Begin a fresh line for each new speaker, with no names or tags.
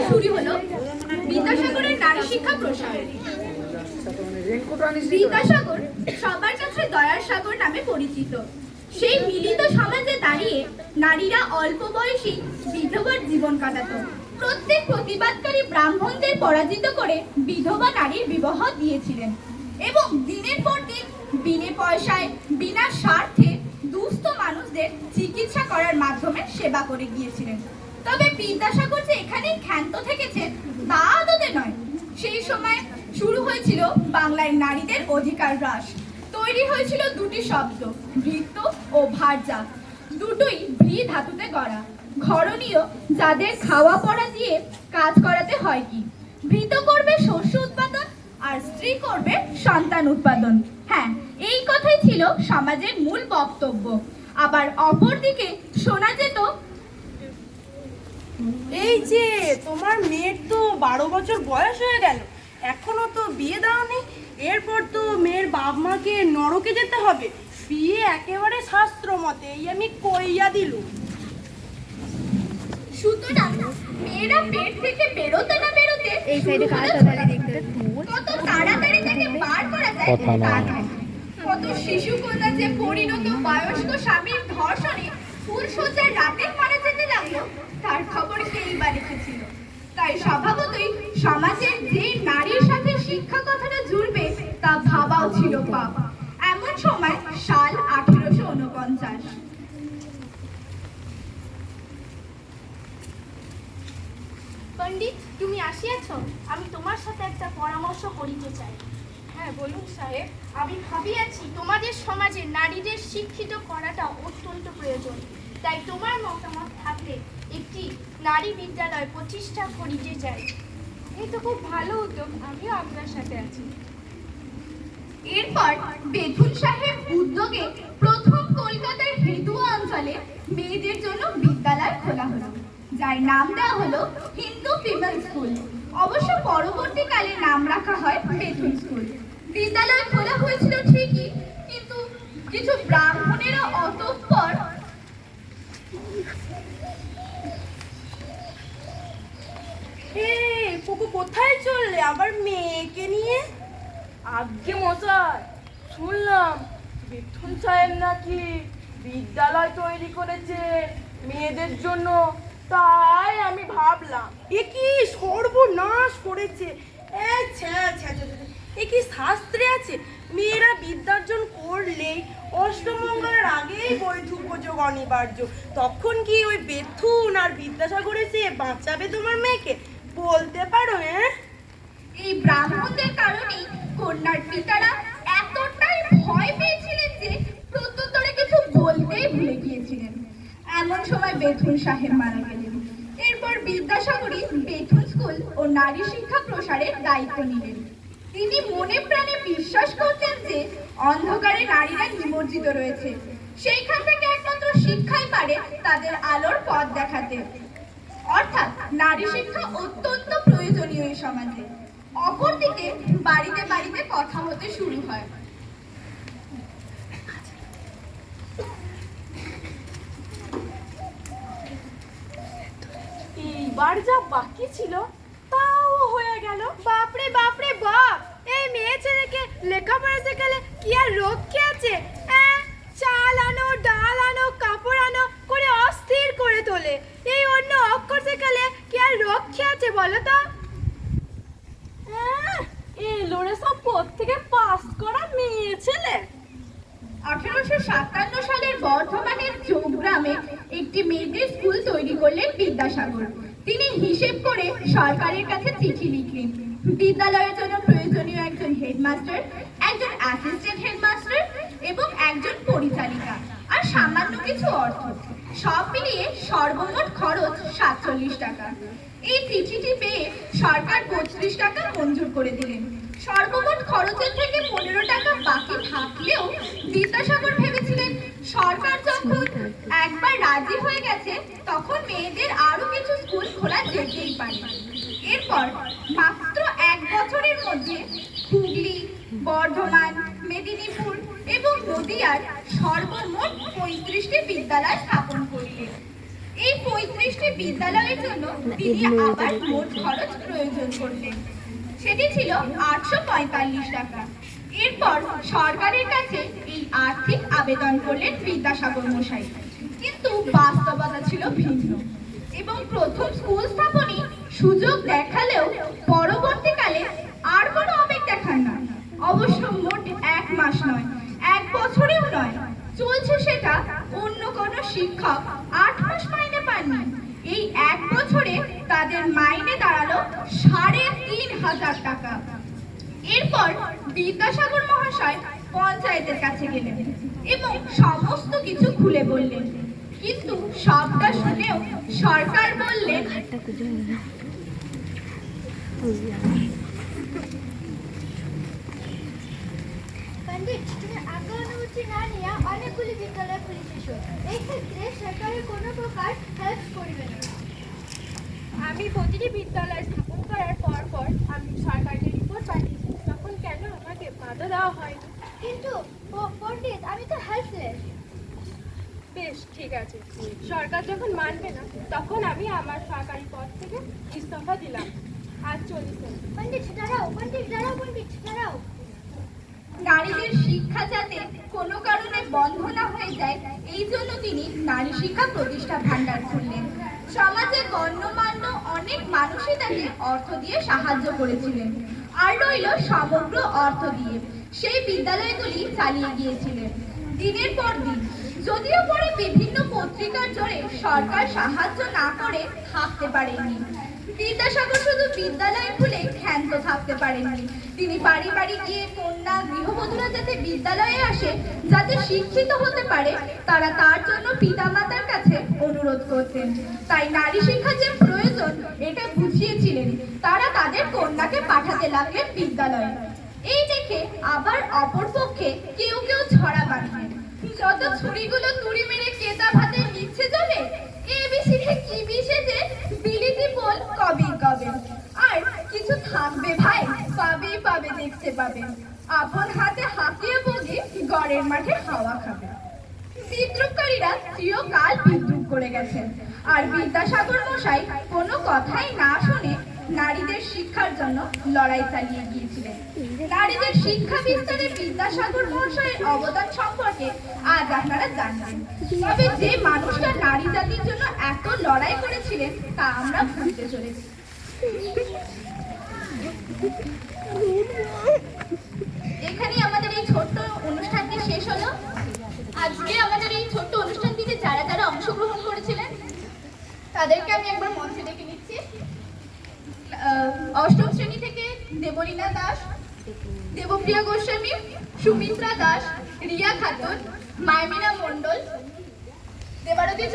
শুরু হলো বিদ্যাসাগরের নারী শিক্ষা প্রসার। বিদ্যাসাগর সবার কাছে দয়ার সাগর নামে পরিচিত। সেই মিলিত সমাজে দাঁড়িয়ে নারীরা অল্প বয়সী বিধবার জীবন কাটাতো। প্রত্যেক প্রতিবাদকারী ব্রাহ্মণদের পরাজিত করে বিধবা নারীর বিবাহ দিয়েছিলেন এবং দিনের পর দিন বিনে পয়সায় বিনা স্বার্থে দুস্থ মানুষদের চিকিৎসা করার মাধ্যমে সেবা করে গিয়েছিলেন। তবে বিদ্যাসাগর যে এখানেই ক্ষান্ত থেকেছেন তা আদতে নয়। সেই সময় শুরু হয়েছিল বাংলায় নারীদের অধিকার হ্রাস। তৈরি হয়েছিল দুটি শব্দ, ভৃত্য ও ভার্যা। দুটোই ভ্রী ধাতুতে গড়া। ঘরণীয়, যাদের খাওয়া পড়া দিয়ে কাজ করাতে হয় কি। ভৃত্য করবে শস্য উৎপাদন আর স্ত্রী করবে সন্তান উৎপাদন। হ্যাঁ, এই কথাই ছিল সমাজের মূল বক্তব্য। আবার অপরদিকে শোনা যেত,
এই যে তোমার মেয়ের তো 12 বছর বয়স হয়ে গেল, এখনো তো বিয়ে দাওনি। এরপর তো মেয়ের বাপ মাকে নরকে যেতে হবে। বিয়ে একেবারে শাস্ত্র মতে, এই আমি কইয়া দিলুম।
সুতরাং মেয়েরা পেট থেকে বেরোতে না বেরোতে কত তাড়াতাড়ি তাকে বার করা যায় তা নয়। কত শিশু কন্যা যে পরিণত বয়স্ক স্বামীর ধর্ষণে ফুলসজ্জার রাতে মারা যেতে লাগলো তার খবর কেই বা রেখেছিল। তাই স্বভাবতই সমাজের যে নারীর সাথে শিক্ষা কথাটা জুড়বে তা ভাবাও ছিল পাপ। এমন সময় সাল 1849।
পণ্ডিত, তুমি আসিয়াছ? আমি তোমার সাথে একটা পরামর্শ করিতে চাই।
হ্যাঁ বলুন সাহেব।
আমি ভাবিয়াছি তোমাদের সমাজে নারীদের শিক্ষিত করাটা অত্যন্ত প্রয়োজন। তাই তোমার মতামত থাকলে একটি নারী বিদ্যালয় প্রতিষ্ঠা করিতে চাই।
এই তো খুব ভালো উদ্যোগ, আমিও আপনার সাথে আছি।
এরপর বেথুন সাহেব উদ্যোগে প্রথম কলকাতার হেদুয়া অঞ্চলে মেয়েদের জন্য বিদ্যালয় খোলা হলো, যার নাম দেওয়া হলো হিন্দু ফিমেল স্কুল। অবশ্য পরবর্তীকালে নাম রাখা হয় বেথুন স্কুল। বিদ্যালয় খোলা হয়েছিল ঠিকই, কিন্তু কিছু ব্রাহ্মণেরা অতঃপর
পুকু কোথায় চললে আবার মেয়েকে নিয়ে?
আজ্ঞে মশাই, শুনলাম বেথুন সাহেব নাকি বিদ্যালয় তৈরি করেছে মেয়েদের জন্য, তাই আমি ভাবলাম।
এ কি সর্বনাশ করেছে! এ কি শাস্ত্রে আছে মেয়েরা বিদ্যার্জন করলেই অষ্টমঙ্গলের আগেই বৈধ উপযোগ অনিবার্য? তখন কি ওই বেথুন আর বিদ্যাসাগর এসে বাঁচাবে তোমার মেয়েকে? বলতে পারো?
এই ব্রাহ্মণদের কারণেই কন্যার পিতারা এতটাই ভয় পেয়েছিলেন যে প্রত্যুত্তরে কিছু বলতেই ভুলে গিয়েছিলেন। এমন সময় বেথুন সাহেব মারা গেলেন। এরপর বিদ্যাসাগরই বেথুন স্কুল ও নারী শিক্ষা প্রসারের দায়িত্ব নিলেন। তিনি মনে প্রাণে বিশ্বাস করতেন যে অন্ধকারে নারীরা নিমজ্জিত রয়েছে, সেইখান থেকে একমাত্র শিক্ষাই পারে তাদের আলোর পথ দেখাতে। অর্থাৎ নারী শিক্ষা অত্যন্ত প্রয়োজনীয় এই সমাজে। অপরদিকে বাড়িতে বাড়িতে কথা হতে শুরু হয়।
এইবার যা বাকি ছিল তাও হয়ে গেল।
বাপরে বাপরে বাপ! এই মেয়ে ছেলেকে লেখাপড়া শেখালে কি আর রক্ষে আছে? চাল আনো, ডাল আনো, কাপড় আনো করে অস্থির করে তোলে। এই অন্য অক্ষর শেখালে কি আর রক্ষে আছে বলো তো?
এলোরে সব থেকে পাস করা মেয়ে ছেলে।
1857 সালের বর্ধমানের চৌগ্রামে একটি মেয়েদের স্কুল তৈরি করলেন বিদ্যাসাগর। তিনি হিসেব করে সরকারের কাছে চিঠি লিখলেন। বিদ্যালয়ের জন্য প্রয়োজনীয় একজন হেডমাস্টার, একজন অ্যাসিস্ট্যান্ট হেডমাস্টার এবং একজন পরিচালিকা আর সামান্য কিছু অর্থ। সব মিলিয়ে সর্বমোট খরচ 47 টাকা। এই চিঠিটি পেয়ে সরকার 32 টাকা মঞ্জুর করে দিলেন। সর্বমোট খরচের থেকে 15 টাকা বাকি থাকলেও বিদ্যাসাগর ভেবেছিলেন সরকার যখন একবার রাজি হয়ে গেছে তখন মেয়েদের আরো কিছু স্কুল খোলা যেতেই পারে। এরপর মাত্র 1 বছরের মধ্যে হুগলি, বর্ধমান, মেদিনীপুর এবং নদিয়ার সর্বমোট 35টি বিদ্যালয় স্থাপন করলেন। এই 35টি বিদ্যালয়ের জন্য তিনি আবার মোট খরচ প্রয়োজন করলেন। সেটি ছিল 845 টাকা। এরপর সরকারের কাছে এই আর্থিক আবেদন করলেন বিদ্যাসাগর মশাই, কিন্তু বাস্তবতা ছিল ভিন্ন এবং প্রথম স্কুল স্থাপনে সুযোগ দেখালেও পরবর্তীকালে আর কোনো আবেগ দেখান না। অবশ্য মোট 1 মাস নয়, 1 বছরেও নয়, চলছে সেটা অন্য কোনো শিক্ষক 8 মাস মাইনে পাননি। এই 1 বছরে তাদের মাইনে দাঁড়ালো 3500 টাকা। এরপর বিদ্যাসাগর মহাশয় পঞ্চায়েতের কাছে গেলেন এবং সমস্ত কিছু খুলে বললেন, কিন্তু সবটা শুনেও সরকার বললেন,
পণ্ডিত, তুমি আগে অনুমতি না নিয়ে অনেকগুলি বিদ্যালয় খুলেছ। এই ক্ষেত্রে সরকারের কোনো প্রকার হেল্প করবে না।
আমি প্রতিটি বিদ্যালয় স্থাপন করার পর আমি সরকারকে রিপোর্ট পাঠিয়েছি, তখন কেন আমাকে বাধা দেওয়া হয়নি?
কিন্তু পণ্ডিত, আমি তো হেল্পলেস।
বেশ, ঠিক আছে, সরকার যখন মানবে না তখন আমি আমার সরকারি পদ থেকে ইস্তফা দিলাম। আজ চলিছেন।
পণ্ডিত দাঁড়াও, পণ্ডিত দাঁড়াও, পণ্ডিত দাঁড়াও।
নারীদের শিক্ষা যাতে কোনো কারণে বন্ধ না হয়ে যায়, এই জন্য তিনি নারী শিক্ষা প্রতিষ্ঠা ভান্ডার খুললেন। সমাজে গণ্যমান্য অনেক মানুষই তাকে অর্থ দিয়ে সাহায্য করেছিলেন, আর রইল সমগ্র অর্থ দিয়ে সেই বিদ্যালয়গুলি চালিয়ে গিয়েছিলেন দিনের পর দিন। যদিও পরে বিভিন্ন পত্রিকার জোরে সরকার সাহায্য না করে থাকতে পারেনি, বিদ্যাসাগর শুধু বিদ্যালয় খুলে ক্ষান্ত থাকতে পারেননি। তিনি বাড়ি বাড়ি গিয়ে কন্যা গৃহবধূরা যাতে বিদ্যালয়ে আসে, যাতে শিক্ষিত হতে পারে, তারা তার জন্য পিতামাতার কাছে অনুরোধ করতেন। তাই নারী শিক্ষা যে প্রয়োজন এটা বুঝিয়েছিলেন, তারা তাদের কন্যাকে পাঠাতে লাগলেন বিদ্যালয়ে। এই দেখে আবার অপরপক্ষে কেউ কেউ ছড়া বাঁধলেন, যত ছুরিগুলো তুড়ি মেরে কেতা ভাতে নিচ্ছে যাবে, এবিসিতে কি বিশেষে বিলিতি বল কবে কবে, আর কিছু থাকবে ভাই, পাবেই পাবে, দেখতে পাবে, আপন হাতে হাঁকিয়ে বগে গড়ের মাঠে হাওয়া খাবে। বিদ্রুপকারীরা চিরকাল বিদ্রুপ করে গেছেন, আর বিদ্যাসাগর মশাই কোনো কথাই না শুনে নারীদের শিক্ষার জন্য লড়াই চালিয়ে গিয়েছিলেন। নারীদের শিক্ষা বিস্তারে বিদ্যাসাগর মহাশয়ের অবদান সম্পর্কে আজ আপনারা জানবেন। তবে যে মানুষটা নারী জাতির জন্য এত লড়াই করেছিলেন তা আমরা ভুলতে চলেছি। এখানেই আমাদের এই ছোট্ট অনুষ্ঠানটি শেষ হলো। আজকে আমাদের এই ছোট্ট অনুষ্ঠানটিতে যারা যারা অংশগ্রহণ করেছিলেন তাদেরকে আমি একবার মঞ্চে ডেকে নিচ্ছি। অষ্টম শ্রেণী থেকে দেবলীনা দাস, দেবপ্রিয়া গোস্বামী, সুমিত্রা দাস, রিয়া খাতুন, মাইমিনা মণ্ডল, দেবারতী